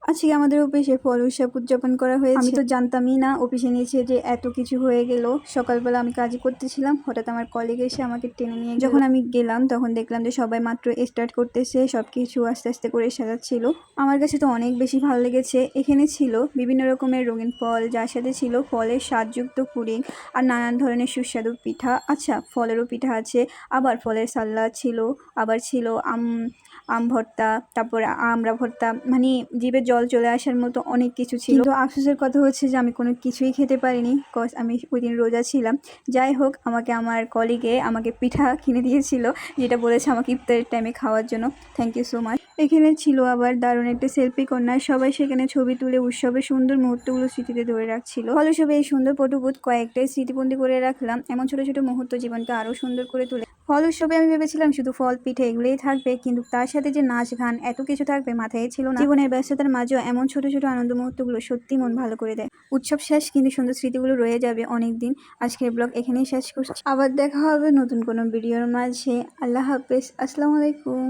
আজকে আমাদের অফিসে ফল উৎসব উদযাপন করা হয়েছে। আমি তো জানতামই না অফিসে নিচে যে এত কিছু হয়ে গেল। সকালবেলা আমি কাজ করতেছিলাম, হঠাৎ আমার কলিগ এসে আমাকে টেনে নিয়ে যখন আমি গেলাম তখন দেখলাম যে সবাই মাত্র স্টার্ট করতেছে, সবকিছু আস্তে আস্তে করে সাজাচ্ছিল। আমার কাছে তো অনেক বেশি ভালো লেগেছে। এখানে ছিল বিভিন্ন রকমের রঙিন ফল, যার সাথে ছিল ফলের স্বাদযুক্ত পুডিং আর নানান ধরনের সুস্বাদু পিঠা। আচ্ছা, ফলেরও পিঠা আছে, আবার ফলের সালাদ ছিল, আবার ছিল আম ভর্তা, তারপরে আমড়া ভর্তা, মানে জিভে জল চলে আসার মতো অনেক কিছু ছিল। কিন্তু আফসোসের কথা হচ্ছে যে আমি কোনো কিছুই খেতে পারিনি, কজ আমি ওই দিন রোজা ছিলাম। যাই হোক, আমার কলিগে আমাকে পিঠা কিনে দিয়েছিল, যেটা বলেছে আমাকে ইফতারের টাইমে খাওয়ার জন্য। Thank you so much. এখানে ছিল আবার দারুণ একটা সেলফি কর্নার। সবাই সেখানে ছবি তুলে উৎসবের সুন্দর মুহূর্তগুলো স্মৃতিতে ধরে রাখছিল। ফলে সবে এই সুন্দর পটুবুত কয়েকটাই স্মৃতিবন্দি করে রাখলাম। এমন ছোট ছোট মুহূর্ত জীবনকে আরো সুন্দর করে তোলে। ফল উৎসবে আমি ভেবেছিলাম শুধু ফল পিঠে এগুলোই থাকবে, কিন্তু তার সাথে যে নাচ গান এত কিছু থাকবে মাথায় ছিল না। জীবনের ব্যস্ততার মাঝেও এমন ছোট ছোট আনন্দ মুহূর্তগুলো সত্যি মন ভালো করে দেয়। উৎসব শেষ, কিন্তু সুন্দর স্মৃতিগুলো রয়ে যাবে অনেক দিন। আজকের ব্লগ এখানেই শেষ করছি, আবার দেখা হবে নতুন কোনো ভিডিওর মাঝে। আল্লাহ হাফেজ, আসসালামু আলাইকুম।